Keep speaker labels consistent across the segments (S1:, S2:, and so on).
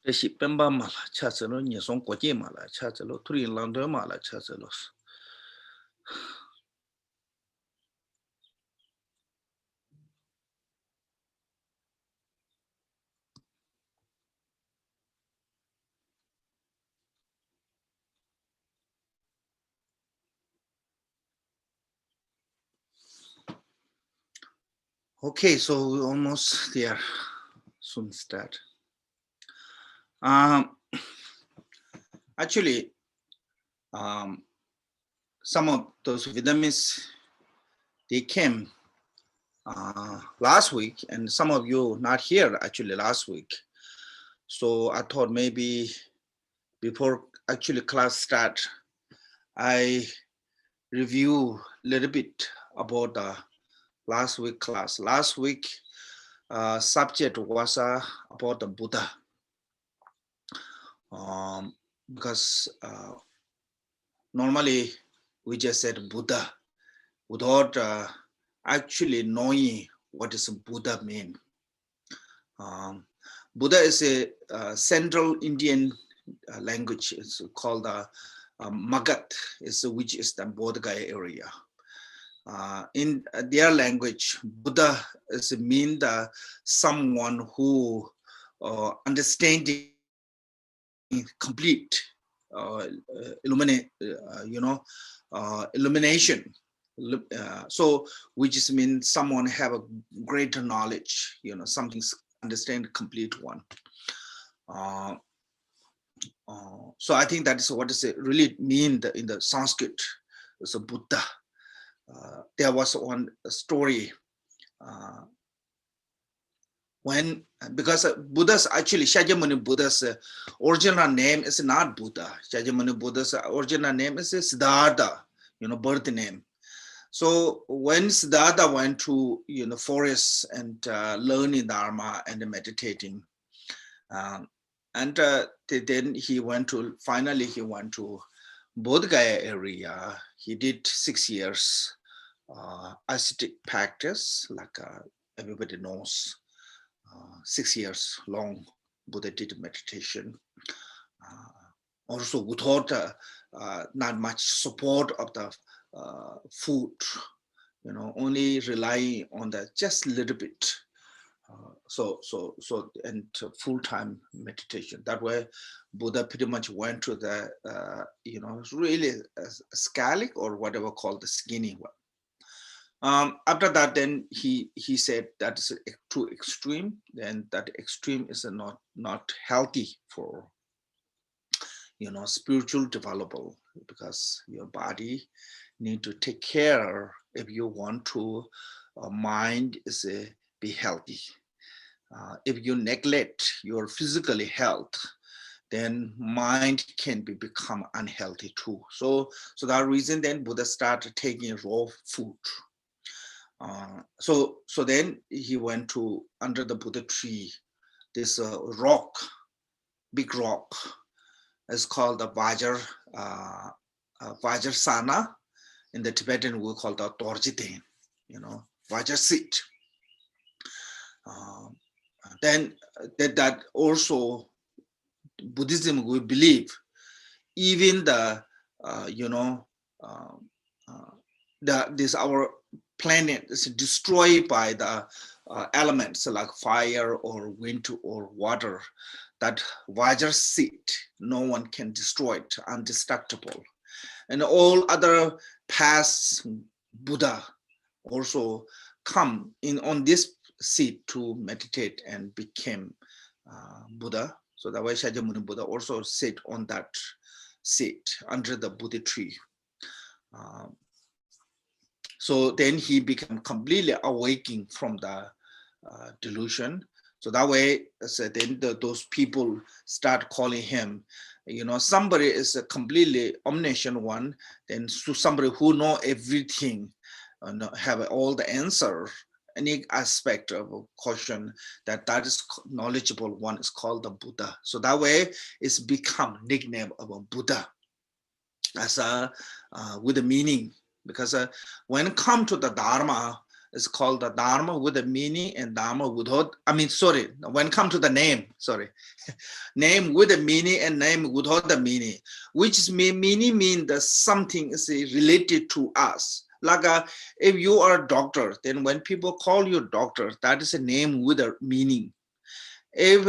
S1: Reshi Pemba Mala, Chaselo, Nison Quajimala, Chaselo, Three Landomala, Chaselos. Okay, so we almost there. Soon start. Actually, some of those Vietnamese, they came last week, and some of you not here actually last week. So I thought maybe before actually class start, I review a little bit about the last week class. Last week subject was about the Buddha, because normally we just said Buddha without actually knowing what does Buddha mean. Buddha is a Central Indian language. It's called Magat, which is the Bodh Gaya area. In their language, Buddha is mean someone who understanding complete illumination. So which is means someone have a greater knowledge, something understand complete one. So I think that is what does it really mean in the Sanskrit. So Buddha. There was one story when, because Buddha's actually Shakyamuni Buddha's original name is not Buddha. Shakyamuni Buddha's original name is Siddhartha, birth name. So when Siddhartha went to forests and learning Dharma and meditating, and then he went to Bodh Gaya area. He did 6 years ascetic practice, like everybody knows. 6 years long, Buddha did meditation. Also without not much support of the food, only relying on the just a little bit. And full-time meditation. That way, Buddha pretty much went to the, really a scalic or whatever called the skinny one. After that, then he said that is too extreme, and that extreme is not healthy for spiritual development, because your body need to take care if you want to mind is be healthy. If you neglect your physical health, then mind can become unhealthy too. So that reason, then Buddha started taking raw food. So then he went to under the Buddha tree, this rock, big rock, is called the Vajrasana. In the Tibetan, we call the Dorjiten, Vajra seat. Then that also Buddhism, we believe even this our planet is destroyed by the elements like fire or wind or water. That Vajra seat, no one can destroy it, indestructible. And all other past Buddha also come in on this seat to meditate and became Buddha. So that way Shakyamuni Buddha also sit on that seat under the Buddha tree. So then he became completely awakening from the delusion. So that way, then those people start calling him, somebody is a completely omniscient one, then somebody who know everything, have all the answer, any aspect of a question that is knowledgeable one is called the Buddha. So that way it's become nickname of a Buddha as with a meaning, because when it comes to the Dharma, It's called the Dharma with a meaning and Dharma without, when it comes to the name, name with a meaning and name without the meaning, which is meaning mean that something is related to us. Like if you are a doctor, then when people call you doctor, that is a name with a meaning. If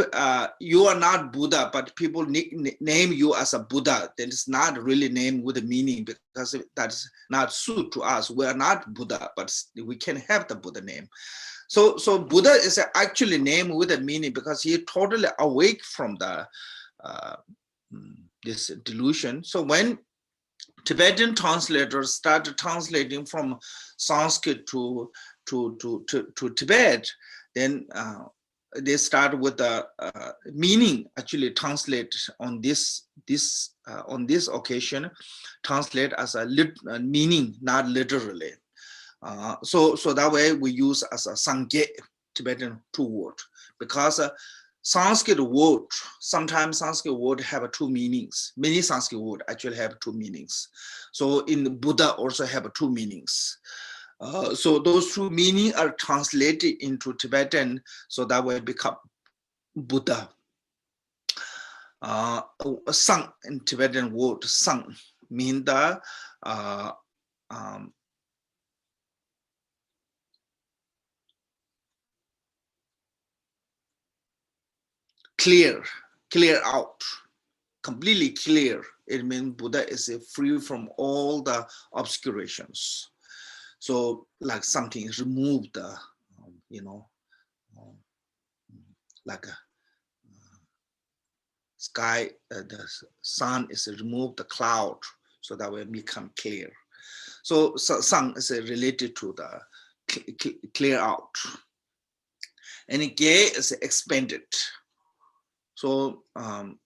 S1: you are not Buddha, but people name you as a Buddha, then it's not really name with a meaning, because that's not suit to us. We are not Buddha, but we can have the Buddha name. So Buddha is actually name with a meaning, because he totally awake from the this delusion. So when Tibetan translators started translating from Sanskrit to Tibet, then they start with the meaning, actually translate on this occasion, translate as a meaning, not literally. So that way we use as a sangye, Tibetan two word, because Sanskrit word, sometimes Sanskrit word have two meanings. Many Sanskrit word actually have two meanings. So in Buddha also have two meanings. So those two meanings are translated into Tibetan, so that way become Buddha. Sang in Tibetan word, sang mean the clear out, completely clear. It means Buddha is free from all the obscurations. So like something is removed, like a sky, the sun is removed the cloud, so that will become clear. So sun is related to the clear out, and ge is expanded. So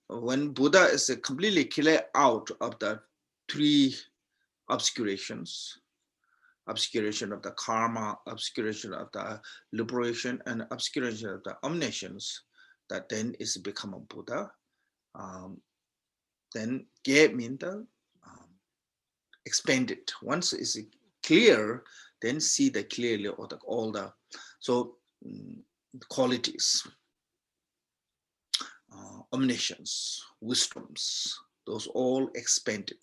S1: when Buddha is completely clear out of the three obscurations, obscuration of the karma, obscuration of the liberation, and obscuration of the omniscience, that then is become a Buddha. Then ge means the expanded. Once it's clear, then see the clearly all the qualities, omniscience, wisdoms, those all expanded.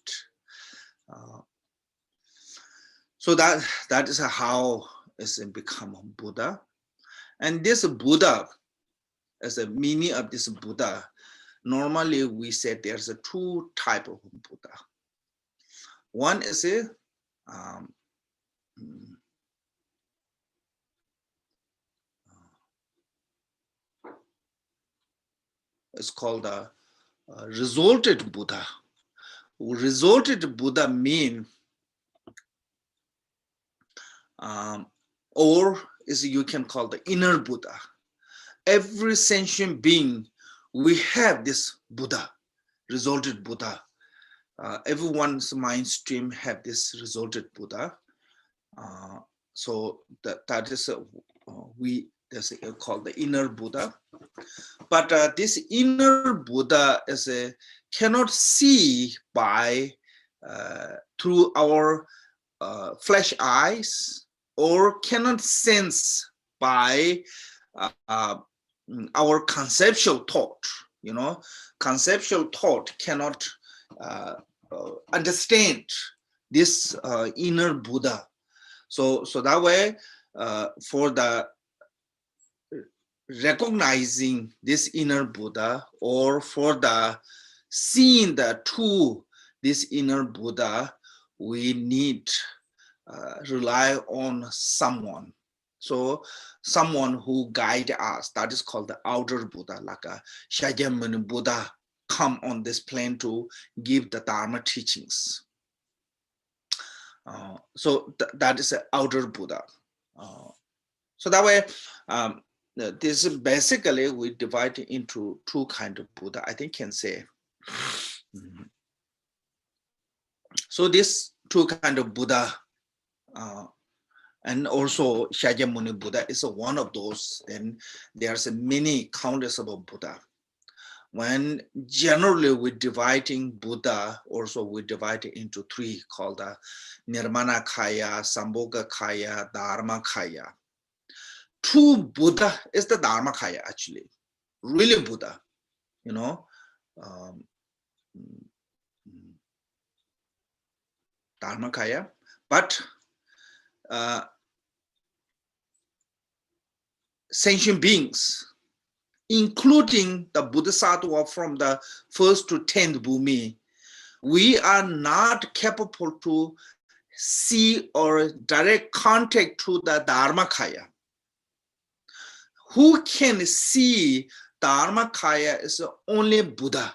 S1: So that is how it's become Buddha. And this Buddha, as a meaning of this Buddha, normally we say there's two types of Buddha. One is it's called a resulted Buddha. Resulted Buddha mean, or is you can call the inner Buddha. Every sentient being, we have this Buddha, resulted Buddha. Everyone's mind stream have this resulted Buddha. So that is that's called the inner Buddha. But this inner Buddha is cannot see by through our flesh eyes, or cannot sense by our conceptual thought. Conceptual thought cannot understand this inner Buddha. So that way, for the recognizing this inner Buddha, or for the seeing the true this inner Buddha, we need rely on someone. So someone who guide us, that is called the outer Buddha, like a Shakyamuni Buddha come on this plane to give the Dharma teachings. So that is an outer Buddha. So that way, this is basically we divide it into two kinds of Buddha, I think can say. So this two kinds of Buddha, and also Shakyamuni Buddha is one of those. Then there's many countless of Buddha. when generally we're dividing Buddha, also we divide it into three called the Nirmanakaya, Sambhogakaya, Dharmakaya. True Buddha is the Dharmakaya actually, really Buddha, you know. Dharmakaya, but sentient beings, including the Bodhisattva from the 1st to 10th Bhumi, we are not capable to see or direct contact to the Dharmakaya. Who can see Dharmakaya is only Buddha.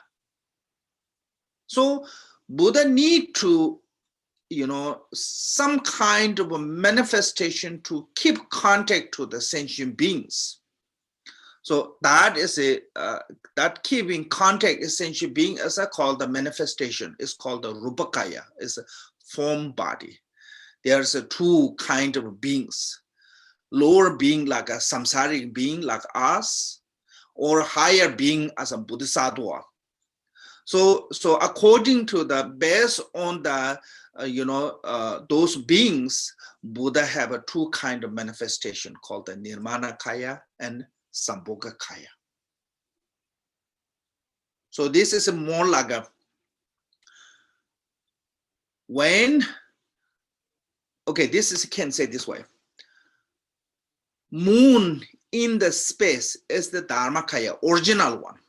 S1: So Buddha need to, you know, some kind of a manifestation to keep contact to the sentient beings. So that is that keeping contact essential being as I call the manifestation is called the Rupakaya, is a form body. There's a two kind of beings, lower being like a samsaric being like us, or higher being as a Bodhisattva. So according to the based on the those beings, Buddha have a two kind of manifestation called the Nirmanakaya and Sambhogakaya. So this is more like a when, okay, this is can say this way. Moon in the space is the Dharmakaya, original one.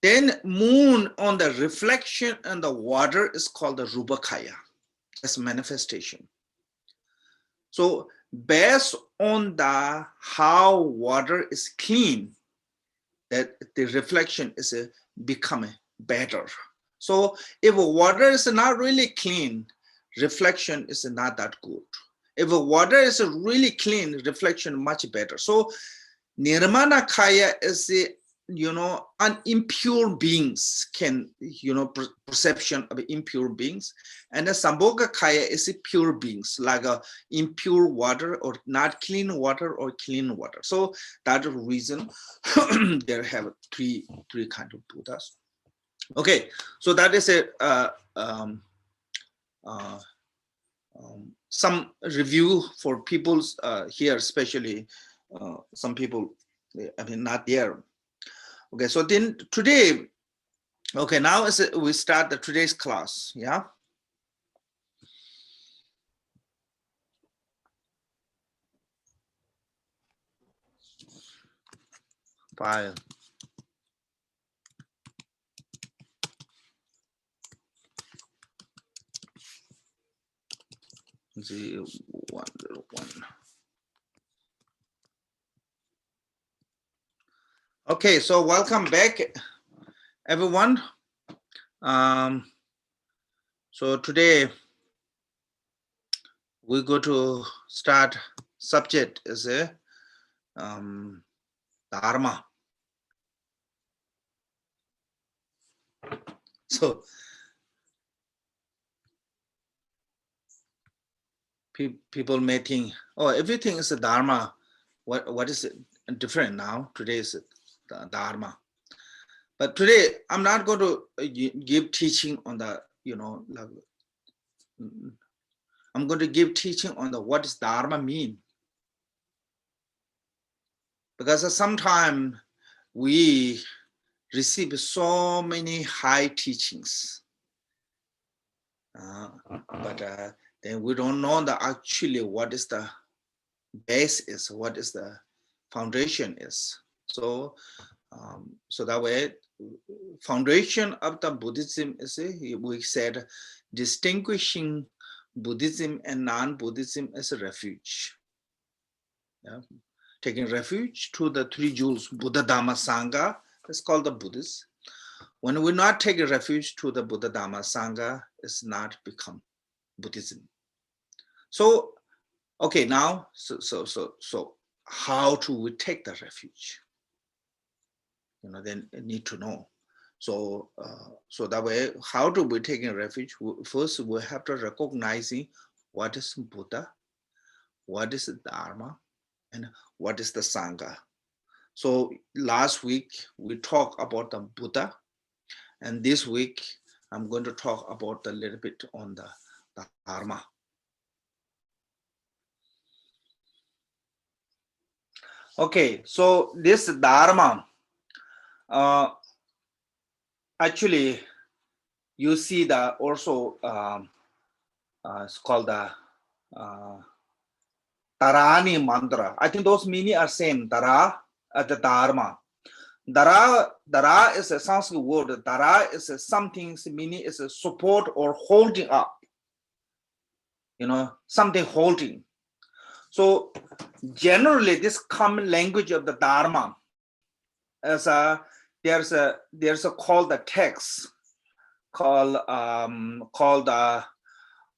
S1: Then moon on the reflection and the water is called the Rupakaya. That's manifestation. So based on the how water is clean, that the reflection is becoming better. So if water is not really clean, reflection is not that good. If water is really clean, reflection much better. So Nirmanakaya is an impure beings can, perception of impure beings. And the Sambhogakaya is pure beings, like impure water or not clean water or clean water. So that's the reason there have three kind of Buddhas. Okay, so that is some review for people here, especially some people, I mean, not there. Okay, so then today, okay, now we start the today's class, yeah? File. 0101. Okay, so welcome back, everyone. So today we go to start subject is a Dharma. So people may think, oh, everything is a Dharma. What is it different now? Today is the Dharma. But today I'm not going to give teaching on the, I'm going to give teaching on the what does Dharma mean. Because sometimes we receive so many high teachings, but then we don't know the actually what is the base is, what is the foundation is. So so that way, foundation of the Buddhism is, we said, distinguishing Buddhism and non-Buddhism as a refuge. Yeah? Taking refuge to the three jewels, Buddha, Dhamma, Sangha, that's called the Buddhist. When we not take a refuge to the Buddha, Dhamma, Sangha, it's not become Buddhism. So, okay, now, so how do we take the refuge? Then need to know. So, so that way, how do we take a refuge? First, we have to recognize what is Buddha, what is Dharma, and what is the Sangha. So last week we talked about the Buddha, and this week I'm going to talk about a little bit on the Dharma. Okay, so this Dharma, actually, you see that also it's called the Dharani mantra. I think those meaning are same. Dhara, the Dharma. Dhara is a Sanskrit word. Dhara is something meaning is a support or holding up. Something holding. So generally, this common language of the Dharma is there's a called the text called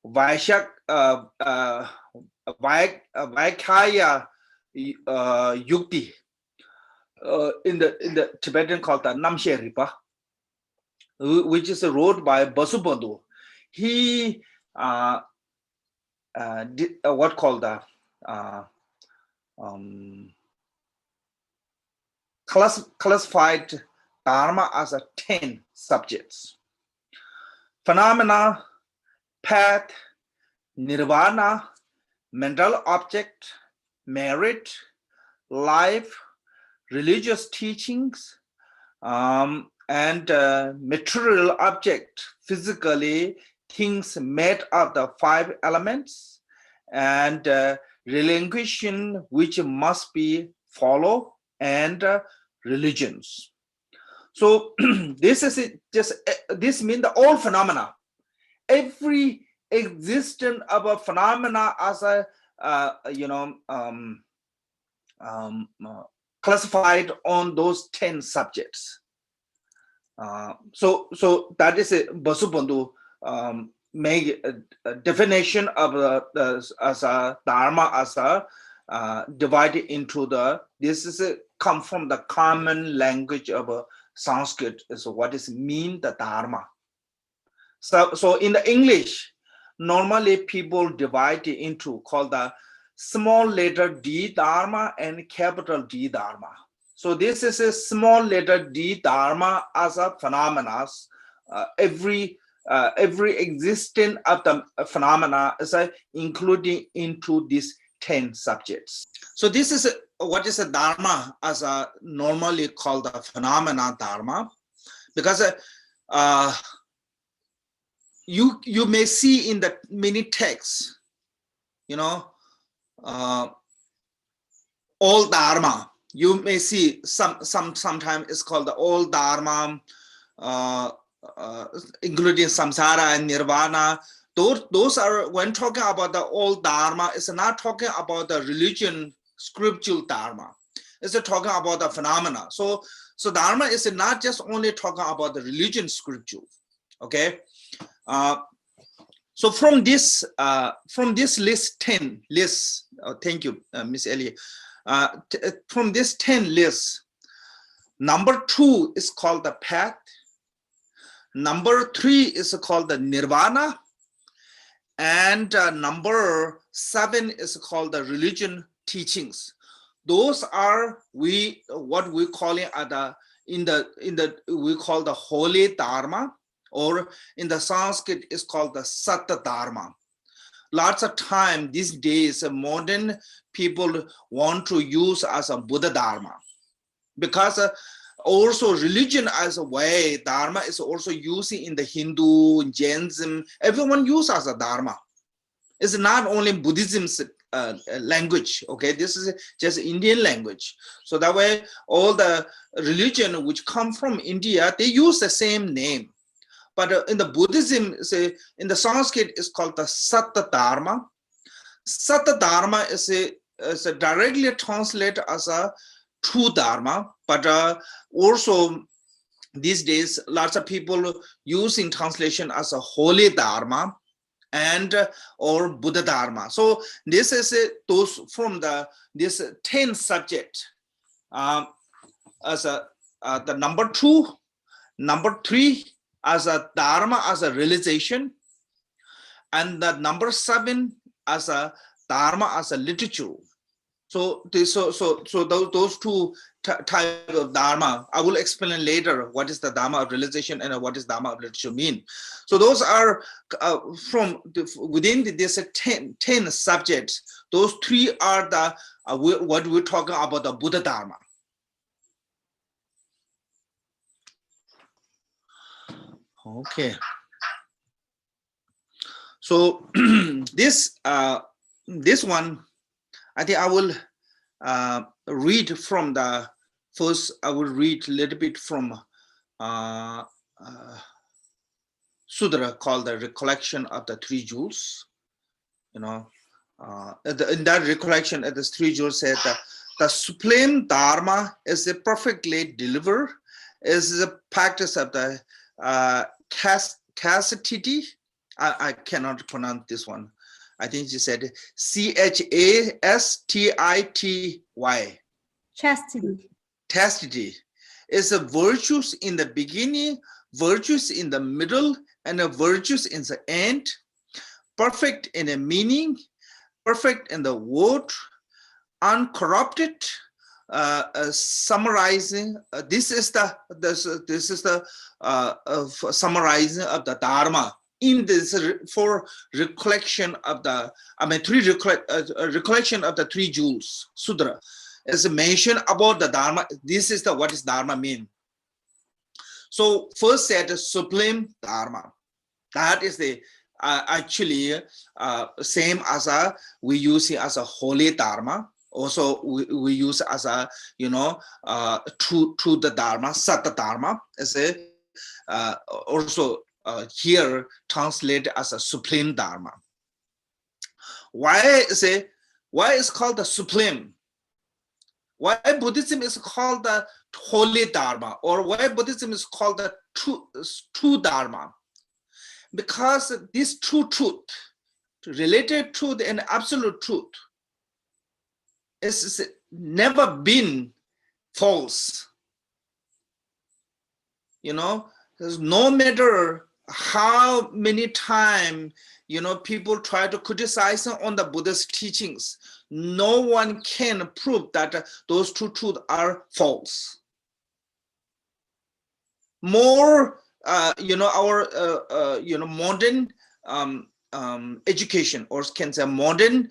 S1: Vaishak Vaikhaya Yukti. In the Tibetan called the Namshe Ripa, which is wrote by Vasubandhu. He did what called the classified Dharma as 10 subjects: phenomena, path, nirvana, mental object, merit, life, religious teachings, and material object, physically things made of the 5 elements, and relinquishing which must be follow, and religions. So this is this means the all phenomena, every existence of a phenomena as a classified on those 10 subjects. So that is a Vasubandhu make a definition of as a Dharma as a divided into this is come from the common language of Sanskrit. So what is mean the Dharma? So in the English, normally people divide it into called the small letter D Dharma and capital D Dharma. So this is a small letter D Dharma as a phenomena. Every existence of the phenomena is including into these 10 subjects. So this is what is a Dharma as a normally called the phenomena Dharma, because you may see in the many texts, all Dharma. You may see sometimes it's called the all Dharma, including samsara and nirvana. Those are, when talking about the all Dharma, it's not talking about the religion, scriptural Dharma. It's talking about the phenomena. So Dharma is not just only talking about the religion, scripture. Okay. So from this list 10 lists, thank you, Miss Ellie. From this 10 lists, number 2 is called the path. Number 3 is called the nirvana, and number 7 is called the religion teachings. Those are what we call it we call the holy Dharma, or in the Sanskrit is called the Sat Dharma. Lots of time these days, modern people want to use as a Buddha Dharma, because also religion as a way, Dharma is also using in the Hindu, Jainism, everyone use as a Dharma. It's not only Buddhism's language, okay? This is just Indian language. So that way, all the religion which come from India, they use the same name. But in the Buddhism, in the Sanskrit, it's called the Sat Dharma. Sat Dharma is directly translated as a true Dharma, but also these days, lots of people using translation as a holy Dharma and or Buddha Dharma. So this is those from this 10 subject as the number 2, number 3 as a Dharma as a realization, and the number 7 as a Dharma as a literature. So those two types of Dharma, I will explain later what is the Dharma of realization and what is Dharma of realization mean. So those are within this 10 subjects. Those three are the what we're talking about, the Buddha Dharma. Okay. So this one, I think I will read from the first. I will read a little bit from Sudra called the Recollection of the Three Jewels. You know, in that recollection, the Three Jewels said that the supreme Dharma is a perfectly delivered, is the practice of the chastity. I cannot pronounce this one. I think she said chastity.
S2: Chastity.
S1: Chastity is a virtues in the beginning, virtues in the middle, and a virtues in the end. Perfect in the meaning, perfect in the word, uncorrupted. Summarizing. This is the summarizing of the Dharma in this for recollection of the recollection of the three jewels. Sudra is mentioned about the Dharma. This is the what is Dharma mean. So first said supreme Dharma. That is the actually same as we use it as a holy Dharma. Also we use as a true the Dharma, Sat Dharma as a also here translate as a supreme Dharma. Why is called the supreme? Why Buddhism is called the holy Dharma, or why Buddhism is called the true Dharma? Because this true truth, related truth and absolute truth, is never been false. There's no matter how many times people try to criticize on the Buddha's teachings, no one can prove that those two truths are false. More our modern education, or can say modern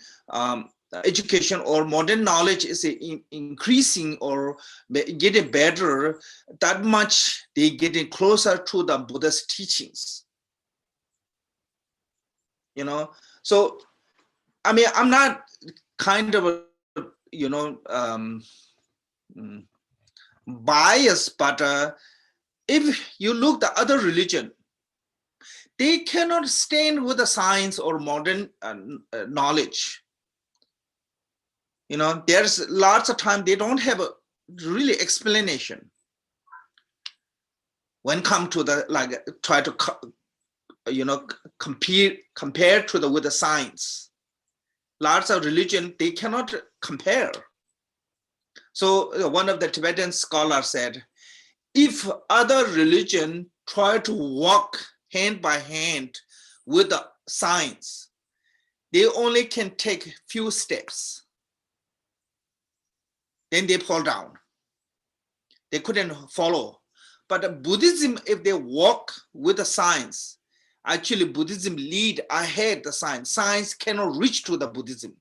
S1: education or modern knowledge is increasing or getting better, that much they getting closer to the Buddha's teachings. So I mean, I'm not kind of biased, but if you look the other religion, they cannot stand with the science or modern knowledge. There's lots of time they don't have a really explanation when come to the try to compare to with the science. Lots of religion they cannot compare. So one of the Tibetan scholars said, if other religion try to walk hand by hand with the science, they only can take few steps. Then they fall down. They couldn't follow. But Buddhism, if they walk with the science, actually Buddhism lead ahead the science. Science cannot reach to the Buddhism.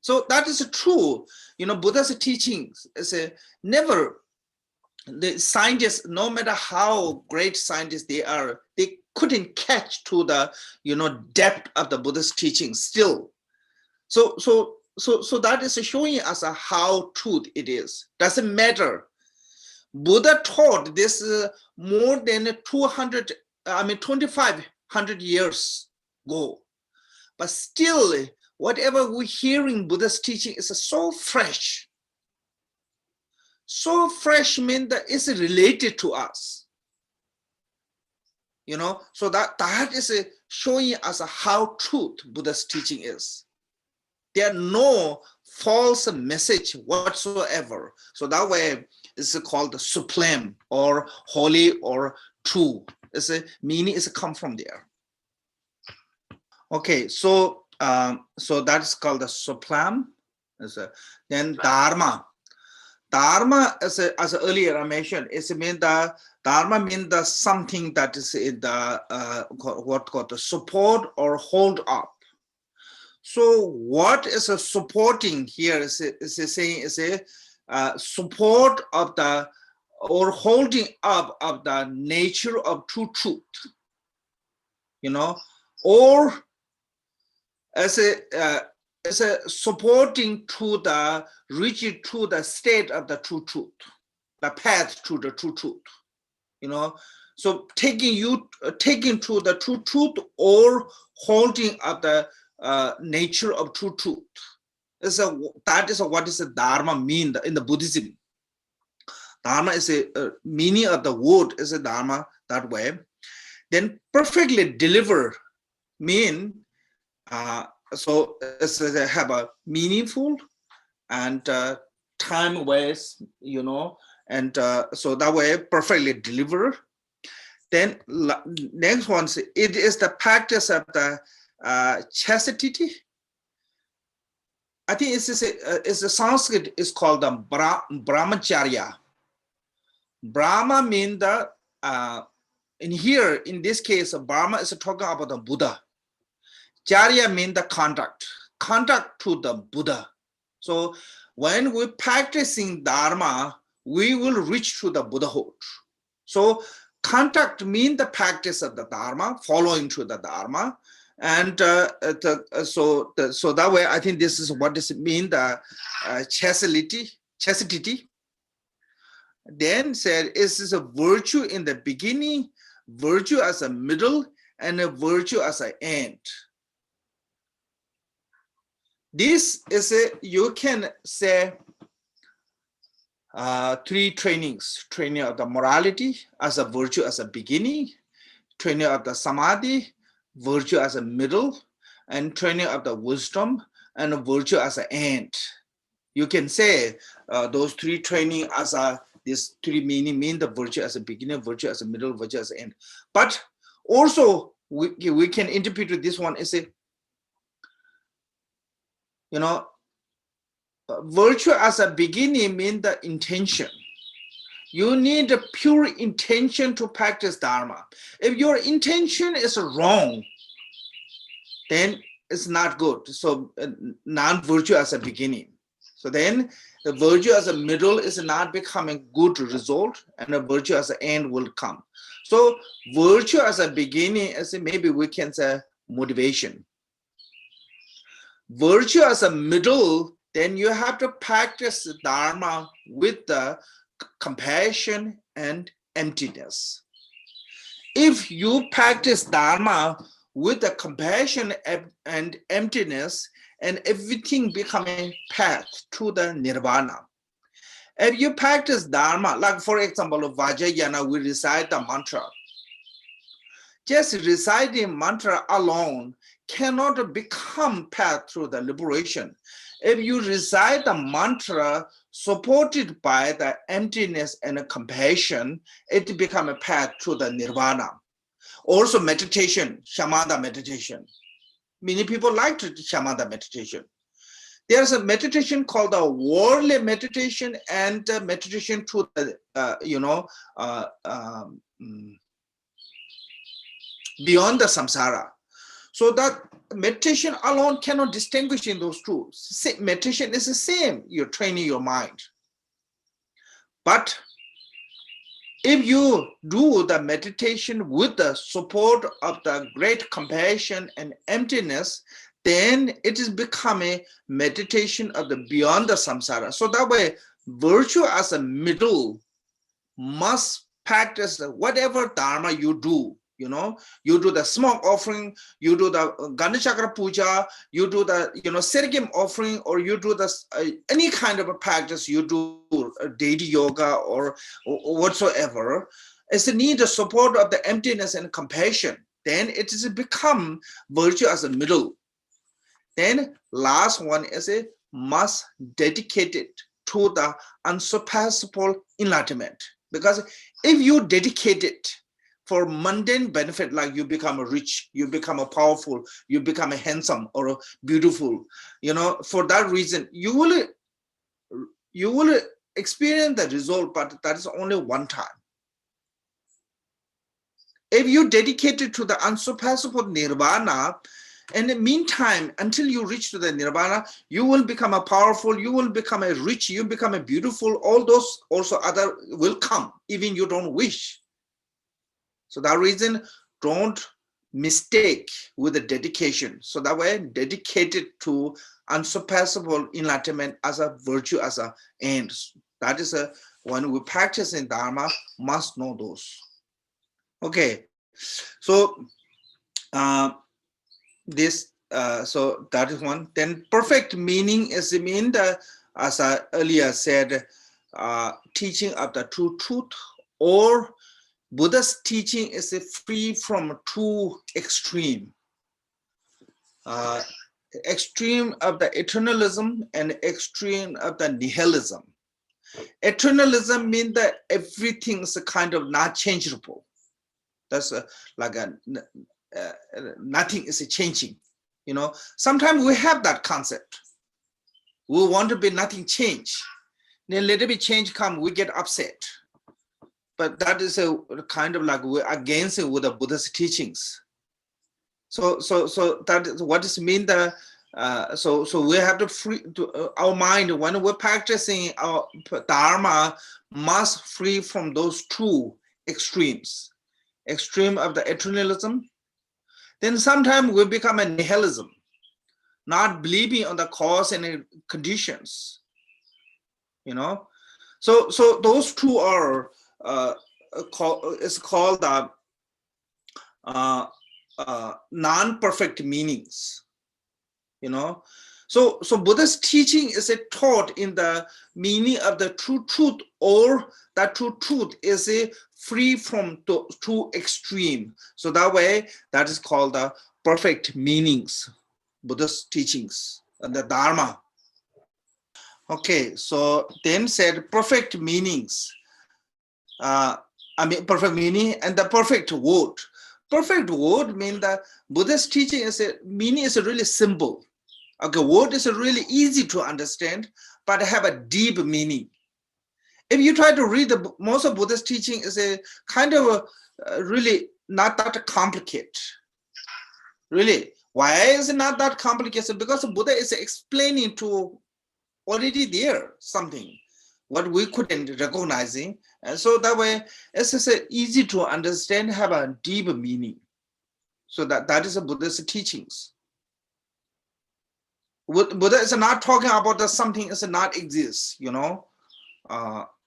S1: So that is true. Buddha's teachings is never, the scientists, no matter how great scientists they are, they couldn't catch to the depth of the Buddha's teachings still. So that is showing us how truth it is. Doesn't matter. Buddha taught this more than 2,500 years ago. But still, whatever we're hearing Buddha's teaching is so fresh. So fresh means that it's related to us. So that is showing us how truth Buddha's teaching is. There are no false message whatsoever. So that way it's called the supreme or holy or true. It's a meaning is come from there. Okay, so that's called the supreme Then Dharma. Dharma, as earlier I mentioned, Dharma means the something that is in the what called the support or hold up. So what is a supporting here is saying is a support of the or holding up of the nature of true truth, or as a supporting to the reaching to the state of the true truth, the path to the true truth, So taking to the true truth or holding up the nature of true truth. That is what is the Dharma mean in the Buddhism. Dharma is a meaning of the word is a Dharma that way. Then perfectly deliver mean so it's have a meaningful and time ways, and so that way perfectly deliver. Then next one, it is the practice of the chastity. I think it's a Sanskrit is called the brahmacharya. Brahma means the in this case Brahma is talking about the Buddha. Charya means the conduct to the Buddha. So when we're practicing Dharma, we will reach to the Buddhahood. So conduct means the practice of the Dharma, following to the Dharma. And so that way, I think this is what does it mean, the chastity. Then said, is a virtue in the beginning, virtue as a middle, and a virtue as an end. This is you can say three trainings: training of the morality as a virtue as a beginning, training of the samadhi, virtue as a middle, and training of the wisdom and a virtue as an end. You can say those three training as these three mean the virtue as a beginning, virtue as a middle, virtue as an end. But also we can interpret this one as virtue as a beginning means the intention. You need a pure intention to practice Dharma. If your intention is wrong, then it's not good. So non-virtue as a beginning. So then the virtue as a middle is not becoming good result, and the virtue as an end will come. So virtue as a beginning is maybe we can say motivation. Virtue as a middle, then you have to practice Dharma with the compassion and emptiness. If you practice Dharma with the compassion and emptiness, and everything becoming path to the nirvana. If you practice Dharma, like for example, Vajrayana, we recite the mantra. Just reciting mantra alone cannot become path to the liberation. If you recite the mantra supported by the emptiness and the compassion, it becomes a path to the nirvana. Also meditation, shamatha meditation. Many people like to do shamatha meditation. There's a meditation called the worldly meditation and meditation to the, beyond the samsara. So that meditation alone cannot distinguish in those two. Meditation is the same. You're training your mind. But if you do the meditation with the support of the great compassion and emptiness, then it is becoming meditation of the beyond the samsara. So that way, virtue as a middle must practice whatever Dharma you do. You do the smoke offering, you do the Ganachakra puja, you do the Sergim offering, or you do the any kind of a practice you do, deity yoga or whatsoever. It's a need the support of the emptiness and compassion. Then it is become virtue as a middle. Then last one is a must dedicate it to the unsurpassable enlightenment. Because if you dedicate it for mundane benefit, like you become rich, you become powerful, you become handsome or beautiful, for that reason, you will experience the result, but that is only one time. If you dedicate it to the unsurpassable nirvana, in the meantime, until you reach to the nirvana, you will become a powerful, you will become a rich, you become a beautiful, all those also other will come, even you don't wish. So that reason, don't mistake with the dedication. So that way, dedicated to unsurpassable enlightenment as a virtue, as a end. That is when we practice in Dharma, must know those. Okay, so so that is one. Then perfect meaning is mean the, as I earlier said, teaching of the true truth, or Buddha's teaching is free from two extreme. Extreme of the eternalism and extreme of the nihilism. Eternalism means that everything is kind of not changeable. That's nothing is changing. Sometimes we have that concept. We want to be nothing change. Then a little bit change come, we get upset. But that is a kind of like we're against it with the Buddha's teachings. So that is what does mean that. So we have to free our mind when we're practicing our Dharma, must free from those two extremes. Extreme of the eternalism. Then sometimes we become a nihilism, not believing on the cause and conditions. So those two are called non-perfect meanings. So Buddha's teaching is taught in the meaning of the true truth, or that true truth is free from two extreme. So that way, that is called the perfect meanings, Buddha's teachings and the Dharma. Okay, so then said perfect meanings. Perfect meaning and the perfect word. Perfect word means that Buddha's teaching is meaning is really simple. Okay, word is really easy to understand, but have a deep meaning. If you try to read most of Buddha's teaching is a kind of really not that complicated. Really, why is it not that complicated? Because Buddha is explaining to already there something what we couldn't recognizing, and so that way it's just easy to understand, have a deep meaning. So that is a Buddha's teachings. Buddha is not talking about that something is not exists,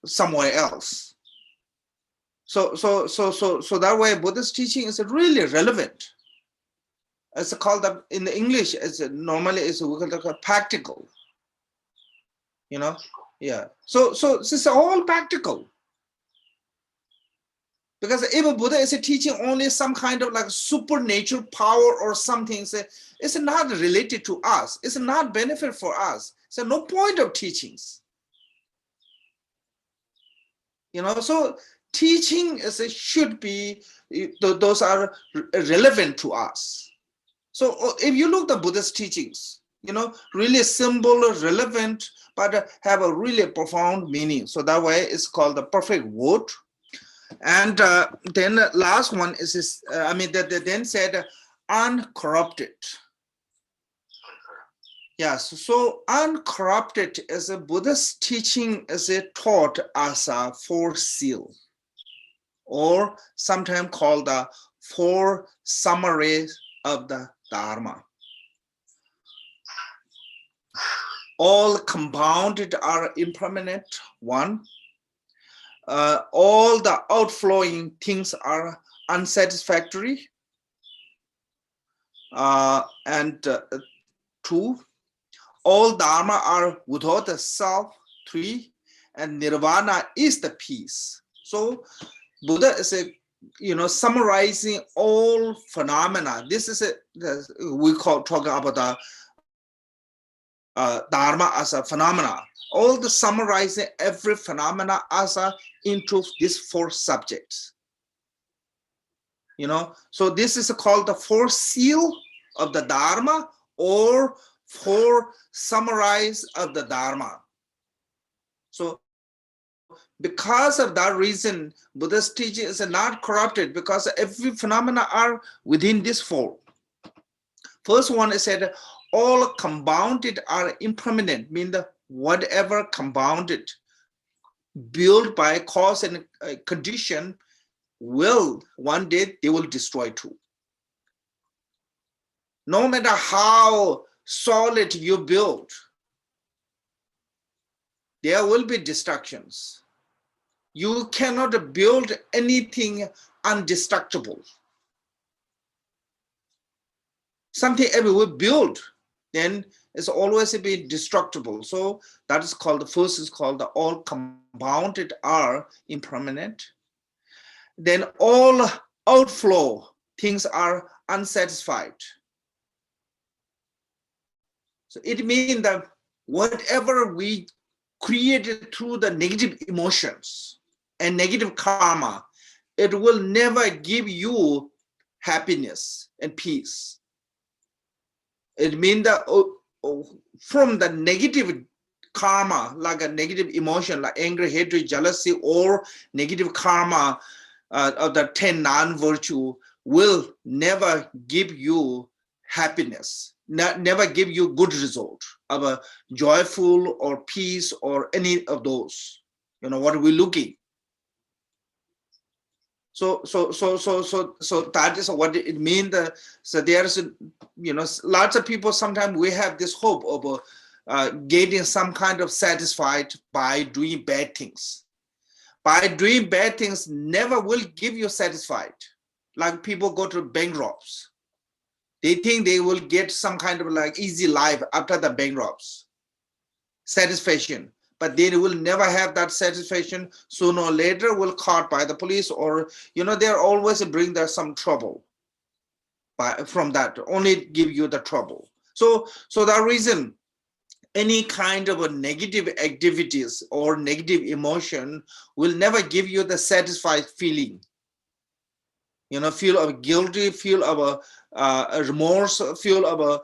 S1: somewhere else. So that way Buddha's teaching is really relevant. It's called in the English. It's normally we call it practical. Yeah. So this is all practical. Because if Buddha is teaching only some kind of like supernatural power or something, it's not related to us. It's not benefit for us. So no point of teachings. So teaching should be, those are relevant to us. So if you look at Buddha's teachings, really simple, relevant, but have a really profound meaning. So that way it's called the perfect word. And then the last one is this, then said uncorrupted. Yes, so uncorrupted is a Buddha's teaching is taught as a four seal, or sometimes called the four summaries of the Dharma. All compounded are impermanent, one. All the outflowing things are unsatisfactory, and two. All Dharma are without the self, three. And Nirvana is the peace. So Buddha is summarizing all phenomena. This is we talking about the Dharma as a phenomena. All the summarizing every phenomena as into these four subjects. So this is called the fourth seal of the Dharma, or four summarize of the Dharma. So because of that reason, Buddha's teaching is not corrupted, because every phenomena are within this four. First one is said, all compounded are impermanent, mean the whatever compounded, built by cause and condition, will one day they will destroy too. No matter how solid you build, there will be destructions. You cannot build anything undestructible. Something ever we build, then it's always be destructible. So that is called, the first is called the all compounded are impermanent. Then all outflow things are unsatisfied. So it means that whatever we created through the negative emotions and negative karma, it will never give you happiness and peace. It means that from the negative karma, like a negative emotion, like anger, hatred, jealousy, or negative karma of the 10 non-virtue will never give you happiness, never give you good result of a joyful or peace or any of those. What are we looking? So that is what it means. So there's, lots of people, sometimes we have this hope of getting some kind of satisfied by doing bad things. By doing bad things never will give you satisfied. Like people go to bankrupts. They think they will get some kind of like easy life after the bankrupts, satisfaction. But they will never have that satisfaction. Sooner or later will caught by the police, or they're always bring there some trouble from that, only give you the trouble. So that reason, any kind of a negative activities or negative emotion will never give you the satisfied feeling. Feel of guilty, feel of a remorse, feel of a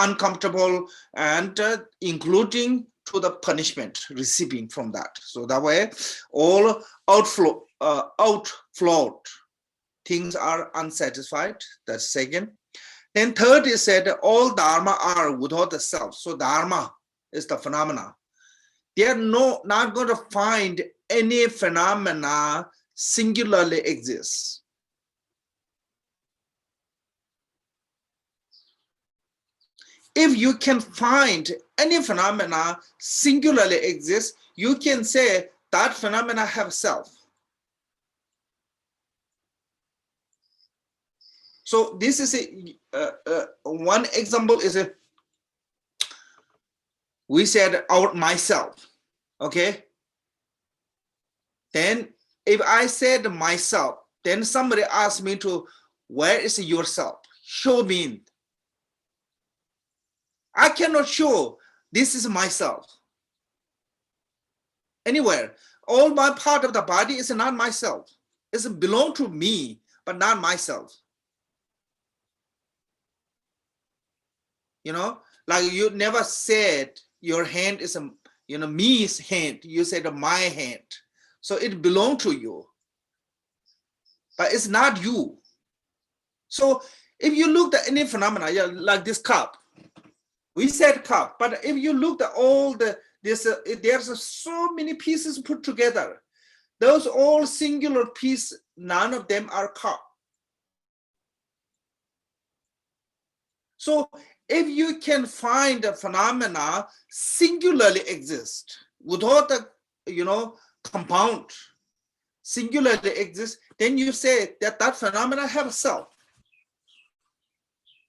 S1: uncomfortable, and including to the punishment receiving from that. So that way, all outflowed things are unsatisfied. That's second. Then third is said, all Dharma are without the self. So Dharma is the phenomena. They are not going to find any phenomena singularly exists. If you can find any phenomena singularly exists, you can say that phenomena have self. So this is one example is we said out myself, okay? Then if I said myself, then somebody asked me to, where is yourself? Show me. I cannot show this is myself. Anywhere, all my part of the body is not myself. It's belong to me, but not myself. Like you never said your hand is me's hand. You said my hand. So it belongs to you, but it's not you. So if you look at any phenomena, like this cup, we said cup, but if you look at all there's so many pieces put together. Those all singular pieces, none of them are cup. So if you can find a phenomena singularly exist without the compound, singularly exist, then you say that phenomena have a self.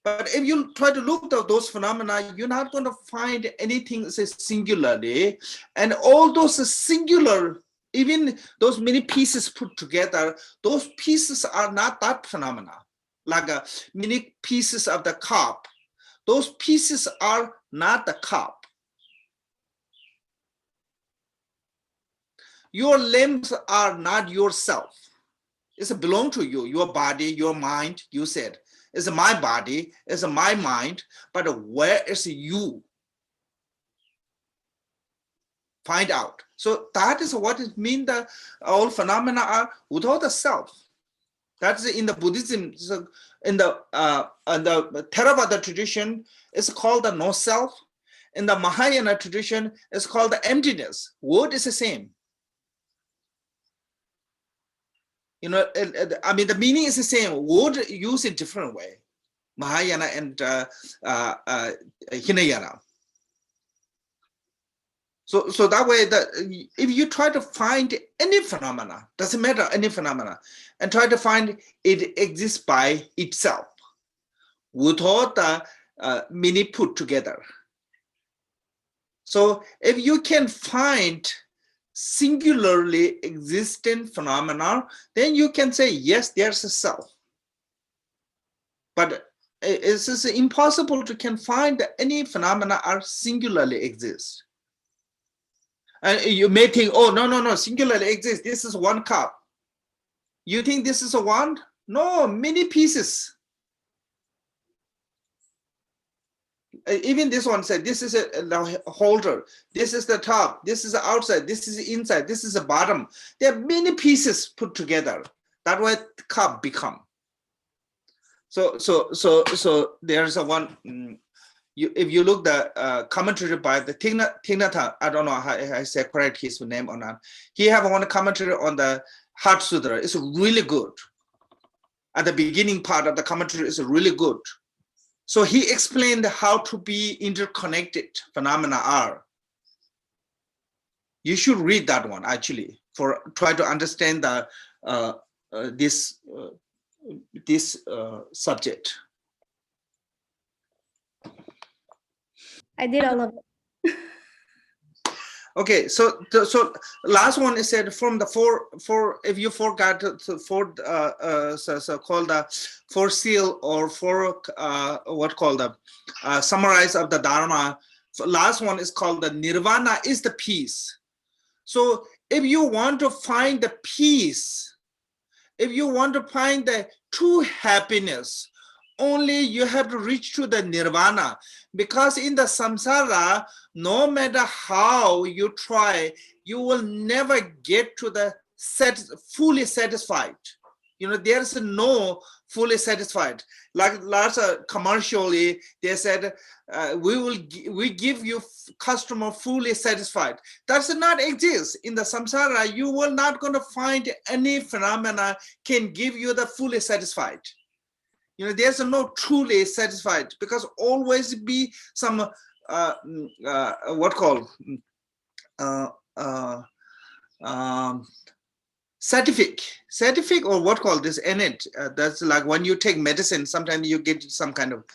S1: But if you try to look at those phenomena, you're not going to find anything singularly. And all those singular, even those many pieces put together, those pieces are not that phenomena. Like many pieces of the cup, those pieces are not the cup. Your limbs are not yourself. It's belong to you, your body, your mind, you said. It's my body, it's my mind, but where is you? Find out. So that is what it means that all phenomena are without the self. That's in the Buddhism, so in the Theravada tradition, it's called the no self. In the Mahayana tradition, it's called the emptiness. Word is the same. You know, I mean, the meaning is the same. Word used in different way. Mahayana and Hinayana. So that way, that if you try to find any phenomena, doesn't matter any phenomena, and try to find it exists by itself, without the many put together. So if you can find singularly existent phenomena, then you can say, yes, there's a self. But it's just impossible to can find that any phenomena are singularly exist. And you may think, oh, no, singularly exists. This is one cup. You think this is a one? No, many pieces. Even this one said, this is a holder. This is the top. This is the outside. This is the inside. This is the bottom. There are many pieces put together. That way the cup become. So there's a one. If you look the commentary by the Tignata, I don't know how I say correct his name or not. He have one commentary on the Heart Sutra. It's really good. At the beginning part of the commentary is really good. So he explained how to be interconnected phenomena are. You should read that one actually for try to understand the this subject.
S2: I did all of it.
S1: Okay, so last one is said from the four if you forgot the four called the four seal or four what called the summarize of the Dharma. So last one is called the Nirvana is the peace. So if you want to find the peace, if you want to find the true happiness, only you have to reach to the Nirvana, because in the samsara, no matter how you try, you will never get to the fully satisfied. You know, there's no fully satisfied. Like last commercially, they said, we give you customer fully satisfied. That does not exist. In the samsara, you will not going to find any phenomena can give you the fully satisfied. You know, there's no truly satisfied, because always be some what called scientific or what called this in it. That's like when you take medicine, sometimes you get some kind of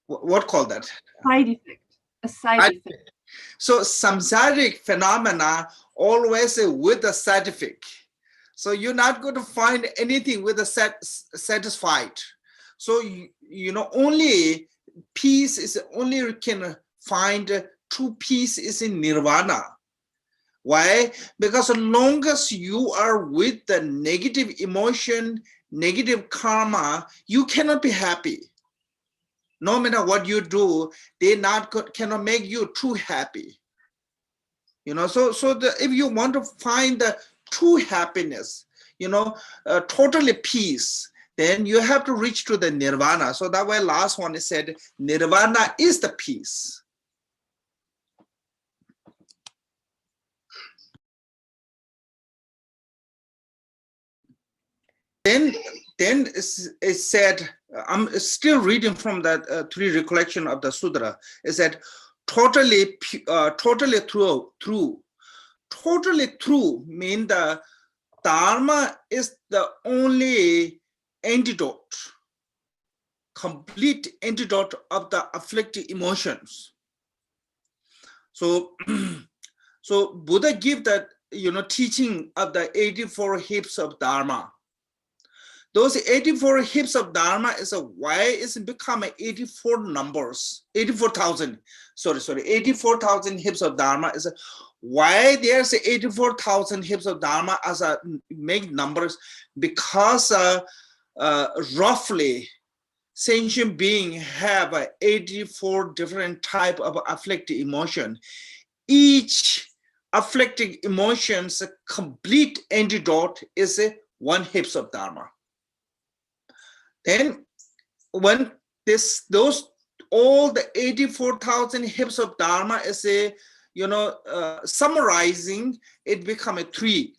S1: what called that?
S3: Side effect. A side effect.
S1: So samsaric phenomena always with a side effect. So you're not going to find anything with a satisfied. So you know, only peace is only you can find true peace is in nirvana. Why? Because as long as you are with the negative emotion, negative karma, you cannot be happy. No matter what you do, they cannot make you too happy. You know, so if you want to find the true happiness, you know, totally peace, then you have to reach to the nirvana. So that way last one is said, nirvana is the peace. Then it said, I'm still reading from that three recollection of the sutra. It said, totally true. Totally true mean the Dharma is the only antidote, complete antidote of the afflicted emotions. So, so Buddha give that, you know, teaching of the 84 hips of Dharma. those 84 hips of Dharma is why it's become 84 numbers, 84,000. Sorry, 84,000 hips of Dharma is why there's 84,000 hips of Dharma as a make numbers, because roughly sentient being have 84 different type of afflictive emotion. Each afflicting emotion's complete antidote is one hips of Dharma. Then when all the 84,000 hips of Dharma is summarizing, it become a three,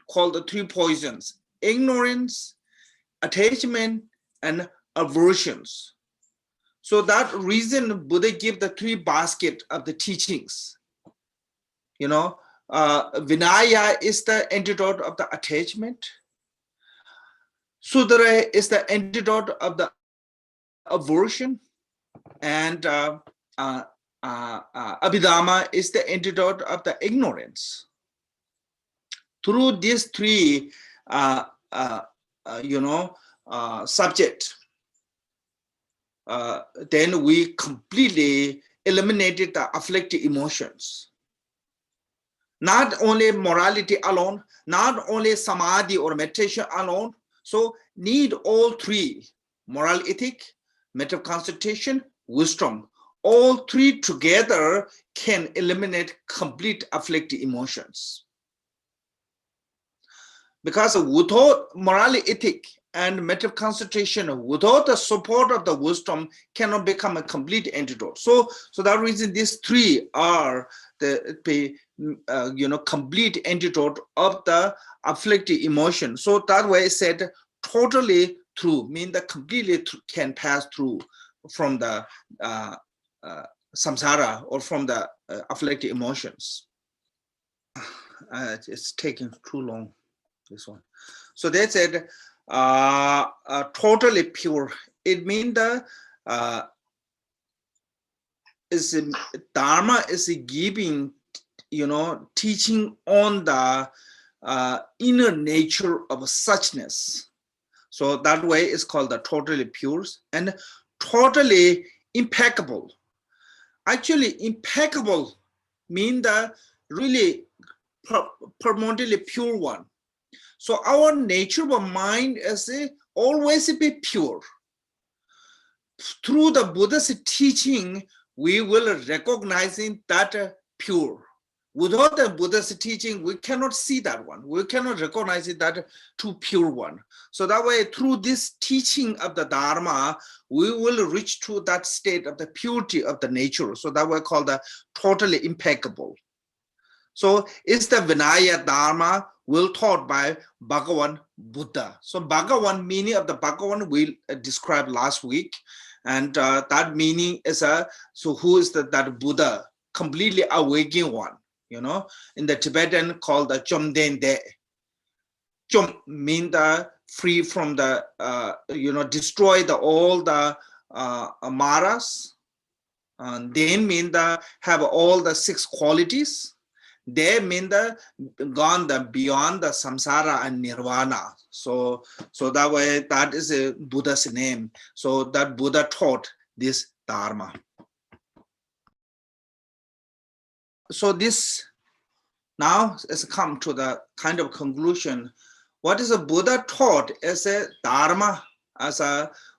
S1: called the three poisons: ignorance, attachment, and aversions. So that reason Buddha give the three basket of the teachings. Vinaya is the antidote of the attachment. Sudra is the antidote of the aversion, and Abhidhamma is the antidote of the ignorance. Through these three, subject, then we completely eliminated the afflictive emotions. Not only morality alone, not only samadhi or meditation alone. So need all three: moral ethic, method of concentration, wisdom. All three together can eliminate complete afflictive emotions. Because without moral ethic and method of concentration, without the support of the wisdom, cannot become a complete antidote. So that reason these three are the complete antidote of the afflictive emotion. So that way said, totally through mean that completely can pass through from the samsara or from the afflictive emotions. It's taking too long, this one. So they said totally pure. It means the Dharma is giving, teaching on the inner nature of suchness. So that way it's called the totally pure and totally impeccable. Actually, impeccable mean the really permanently pure one. So our nature of mind is always be pure. Through the Buddha's teaching, we will recognizing that pure. Without the Buddha's teaching, we cannot see that one. We cannot recognize it that true pure one. So that way, through this teaching of the Dharma, we will reach to that state of the purity of the nature. So that we call the totally impeccable. So it's the Vinaya Dharma will taught by Bhagavan Buddha. So Bhagavan, meaning of the Bhagavan we described last week. And that meaning is so who is that Buddha? Completely awakening one. In the Tibetan called the Chomden De. Chom mean the free from the, destroy all the maras. And then mean the have all the 6 qualities. They mean the gone the beyond the samsara and nirvana. So that way, that is a Buddha's name. So that Buddha taught this Dharma. So this now has come to the kind of conclusion. What is a Buddha taught as a Dharma? As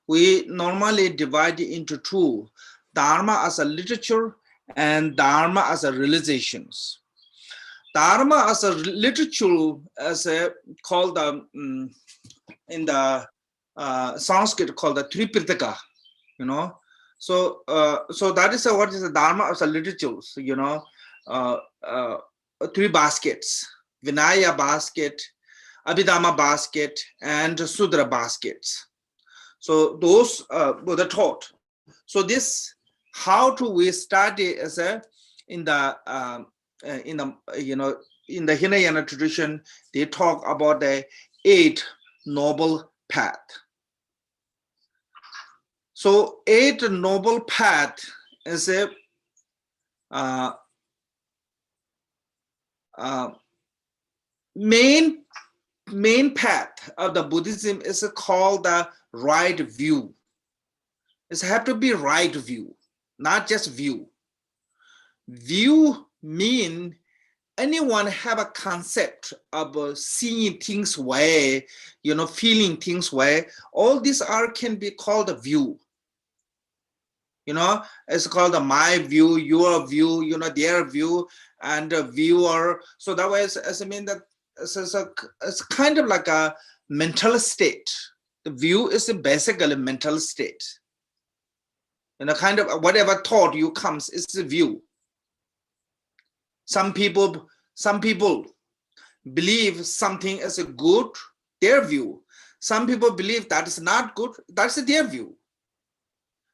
S1: we normally divide it into two: Dharma as a literature and Dharma as a realizations. Dharma as a literature, as called in the Sanskrit called the Tripitaka, So that is what is the Dharma as a literature. So, 3 baskets: Vinaya basket, Abhidhamma basket, and Sudra baskets. So those Buddha taught. So this, how do we study as in the Hinayana tradition, they talk about the 8 noble path. So 8 noble path is a main main path of the Buddhism is called the right view. It has to be right view, not just view. View mean anyone have a concept of seeing things way, feeling things way. All these can be called a view. It's called my view, your view, their view, and a viewer. So that way, I mean that it's kind of like a mental state. The view is basically a mental state. Kind of whatever thought you comes is the view. Some people believe something is a good, their view. Some people believe that is not good, that's their view.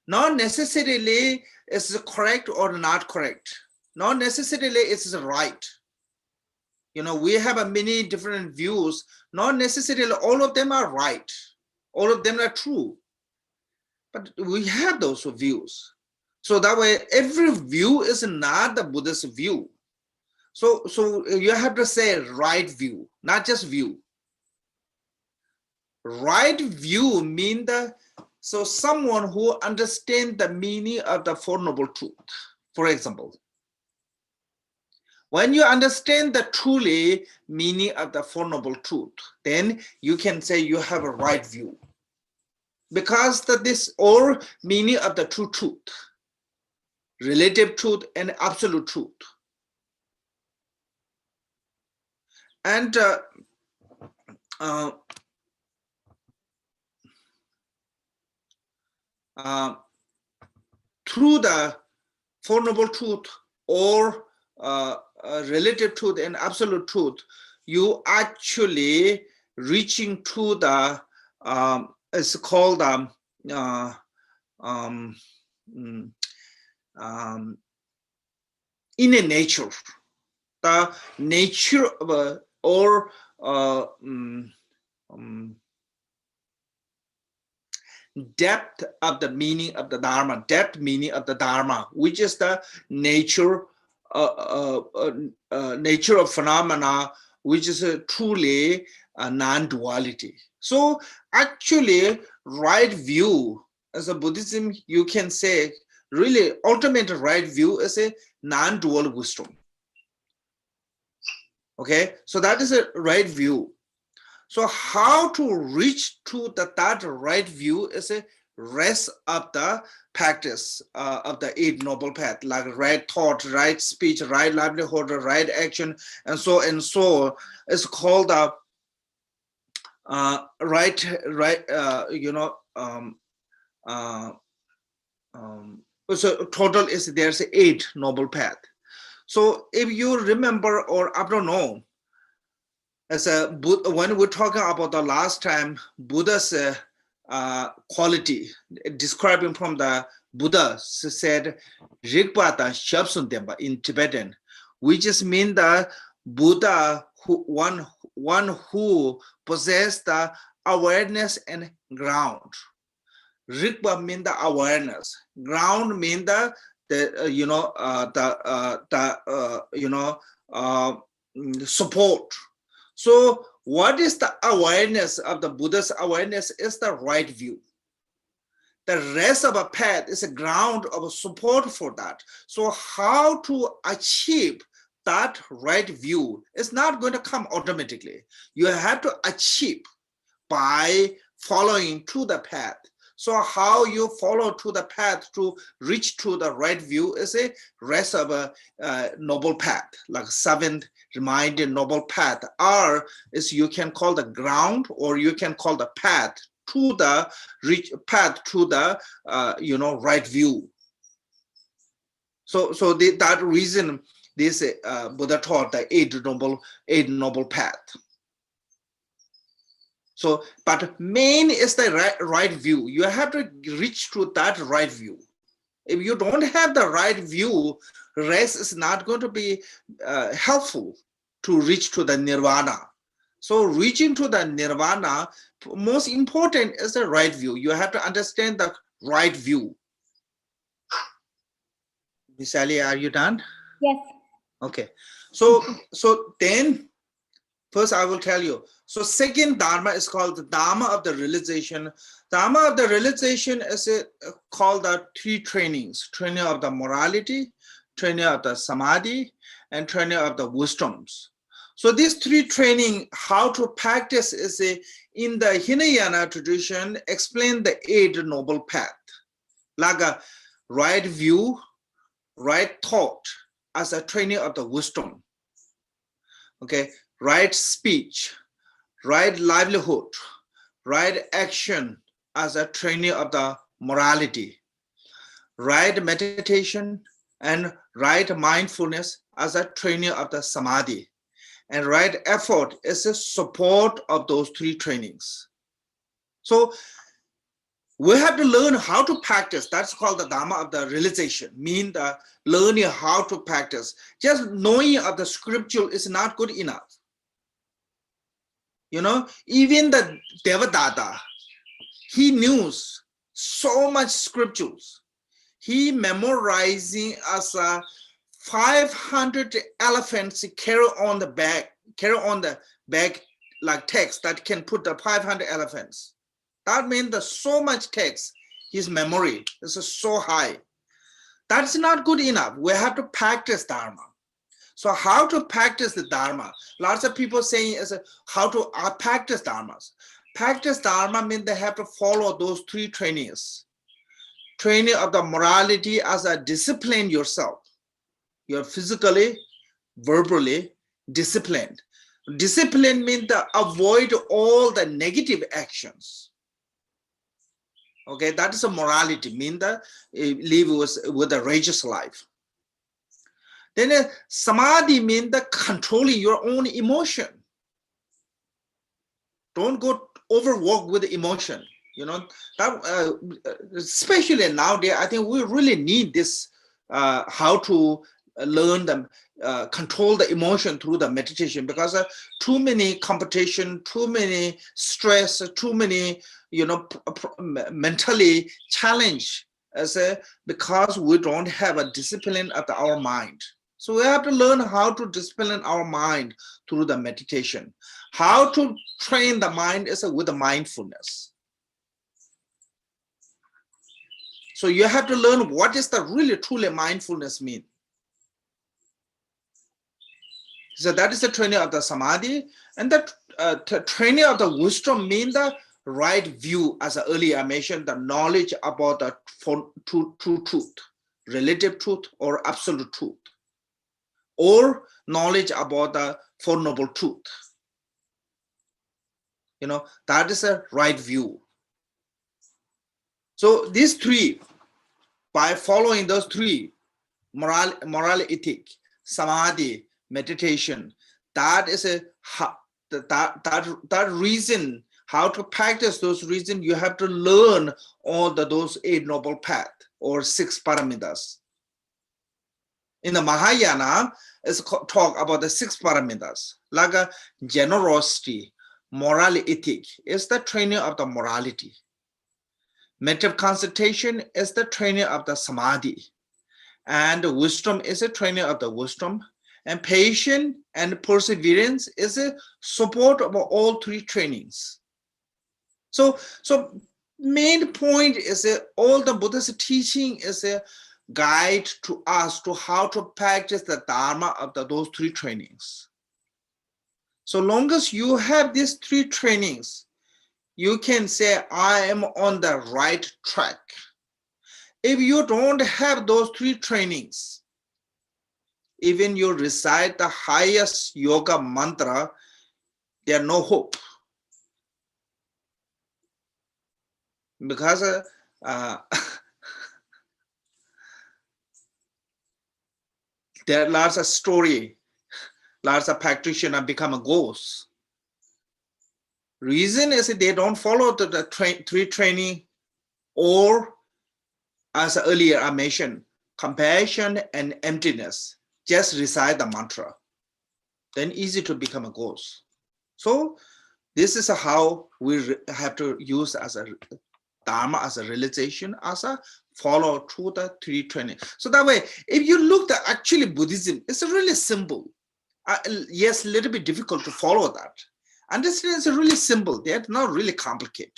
S1: Not necessarily it's correct or not correct. Not necessarily it's right. We have many different views. Not necessarily all of them are right. All of them are true. But we have those views. So that way, every view is not the Buddhist view. So you have to say right view, not just view. Right view means so someone who understands the meaning of the Four Noble Truth. For example, when you understand the truly meaning of the Four Noble Truth, then you can say you have a right view. Because this or meaning of the true truth, relative truth and absolute truth. And through the Four Noble Truth or relative truth and absolute truth, you actually reaching to the it's called inner nature, the nature of or depth of the meaning of the Dharma, depth meaning of the Dharma, which is the nature nature of phenomena, which is truly a non-duality. So actually, right view as a Buddhism, you can say really ultimate right view is a non-dual wisdom. Okay, so that is a right view. So how to reach to that right view is a rest of the practice of the Eight Noble Path, like right thought, right speech, right livelihood, right action, and so and so. It's called right. So total is there's 8 Noble Path. So if you remember, or I don't know, as when we're talking about the last time Buddha's quality, describing from the Buddha said Rigpata Shabsundemba in Tibetan, which just means the Buddha one who possessed the awareness and ground. Rigpa means the awareness, ground means the support. So what is the awareness of the Buddha's awareness is the right view. The rest of a path is a ground of support for that. So how to achieve that right view is not going to come automatically. You have to achieve by following to the path. So how you follow to the path to reach to the right view is a rest of a noble path, like 7th reminded noble path, or is you can call the ground, or you can call the path to the path to the right view. So that reason this Buddha taught the eight noble path. So, but main is the right view. You have to reach to that right view. If you don't have the right view, rest is not going to be helpful to reach to the nirvana. So reaching to the nirvana, most important is the right view. You have to understand the right view. Miss Ali, are you done?
S2: Yes.
S1: Okay. So then First, I will tell you. So second Dharma is called the Dharma of the realization. Dharma of the realization is called the three trainings: training of the morality, training of the samadhi, and training of the wisdoms. So these three training, how to practice is in the Hinayana tradition, explain the 8 noble path, like a right view, right thought as a training of the wisdom. Okay, right speech, right livelihood, right action as a training of the morality, right meditation and right mindfulness as a training of the samadhi, and right effort is a support of those three trainings. So we have to learn how to practice. That's called the Dharma of the realization, mean the learning how to practice. Just knowing of the scripture is not good enough. You know, even the Devadatta, he knew so much scriptures. He memorizing as 500 elephants carry on the back like text that can put the 500 elephants. That means that so much text, his memory is so high. That's not good enough. We have to practice Dharma. So how to practice the Dharma? Lots of people saying is how to practice Dharmas. Practice Dharma means they have to follow those three trainings. Training of the morality as a discipline yourself. You're physically, verbally disciplined. Discipline means to avoid all the negative actions. Okay, that is a morality, mean that live with a righteous life. Then samadhi means the controlling your own emotion. Don't go overwork with emotion. You know, that, especially nowadays, I think we really need this, how to learn them, control the emotion through the meditation, because too many competition, too many stress, too many, you know, mentally challenge as because we don't have a discipline of our mind. So we have to learn how to discipline our mind through the meditation. How to train the mind is with the mindfulness. So you have to learn what is the really truly mindfulness mean. So that is the training of the samadhi, and the training of the wisdom mean the right view, as earlier I mentioned, the knowledge about the true truth, relative truth or absolute truth, or knowledge about the Four Noble Truth. You know, that is a right view. So these three, by following those three, moral ethic, samadhi, meditation, that is that reason, how to practice those reasons, you have to learn all those 8 noble paths or 6 paramitas. In the Mahayana, it's talk about the 6 paramitas, like a generosity, moral ethic is the training of the morality. Mental concentration is the training of the samadhi. And wisdom is a training of the wisdom. And patience and perseverance is a support of all 3 trainings. So main point is all the Buddha's teaching is a guide to us to how to practice the Dharma of those 3 trainings. So long as you have these 3 trainings, you can say, I am on the right track. If you don't have those 3 trainings, even you recite the highest yoga mantra, there's no hope. Because there are lots of story, lots of practitioners become a ghost. Reason is they don't follow the 3 training, or as earlier I mentioned, compassion and emptiness. Just recite the mantra, then easy to become a ghost. So this is how we have to use as a Dharma, as a realization, as a follow through the 3 training. So that way, if you look at actually Buddhism, it's really simple. yes, a little bit difficult to follow that. Understand is really simple. They're not really complicated.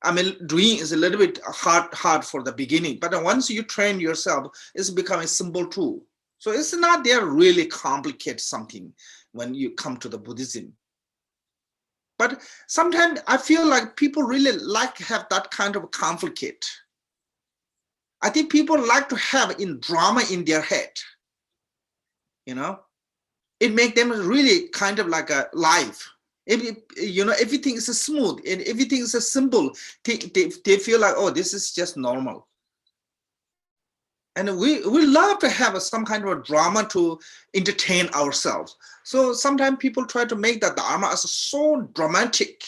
S1: I mean, doing is a little bit hard for the beginning, but once you train yourself, it's becoming simple too. So it's not there really complicate something when you come to the Buddhism. But sometimes I feel like people really like to have that kind of conflict. I think people like to have in drama in their head. It makes them really kind of like a life. Everything is smooth and everything is simple. They feel like, oh, this is just normal. And we love to have some kind of a drama to entertain ourselves. So sometimes people try to make the Dharma as so dramatic.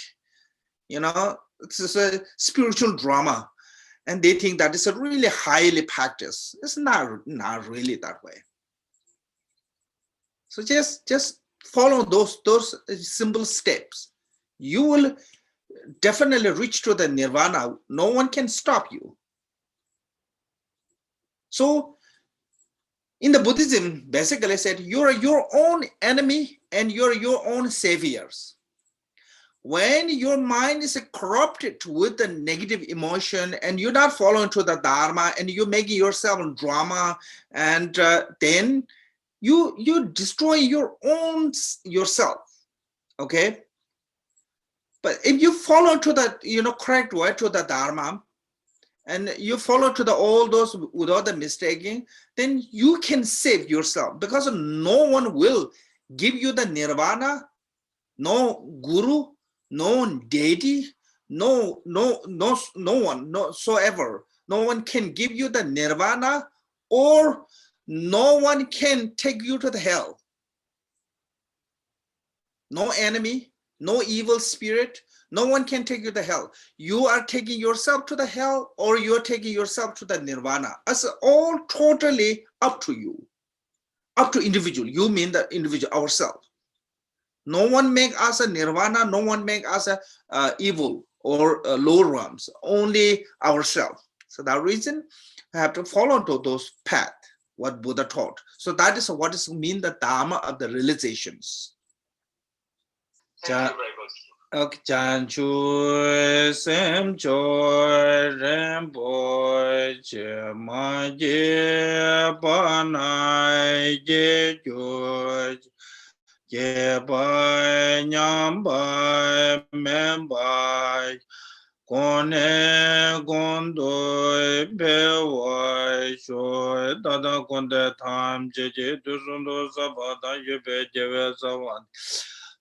S1: It's just a spiritual drama. And they think that it's a really highly practiced. It's not really that way. So just follow those simple steps. You will definitely reach to the nirvana. No one can stop you. So in the Buddhism, basically said, you're your own enemy and you're your own saviors. When your mind is corrupted with the negative emotion and you're not following to the Dharma and you're making yourself drama, and then you destroy yourself. Okay. But if you follow to the correct way to the Dharma, and you follow to all those without the mistaking, then you can save yourself, because no one will give you the nirvana, no guru, no deity, no one, no one can give you the nirvana, or no one can take you to the hell. No enemy, no evil spirit, no one can take you to hell. You are taking yourself to the hell, or you're taking yourself to the nirvana. It's all totally up to you, up to individual. You mean the individual, ourselves. No one make us a nirvana, no one make us a evil or low realms, only ourselves. So that reason I have to follow to those paths, what Buddha taught. So that is what is mean the Dharma of the realizations. Chanchu sem cho Rinpoche ma je panai je jo je ba nyam ba mem ba kone gondo be wa sho da da konde tham je tu sundo sabada ye be je ve sawan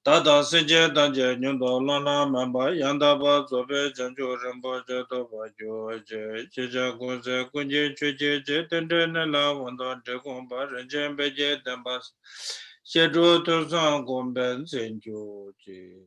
S1: Tata Sije Danje Nyundo Lana Mamba Yandaba Zobe Janju Rinpoche Toba Joje Chija Kunze Kunji Chuji Tendene La Wanda Tekumba Renjembe Dembas Shedru Tursan Gomben Senjoji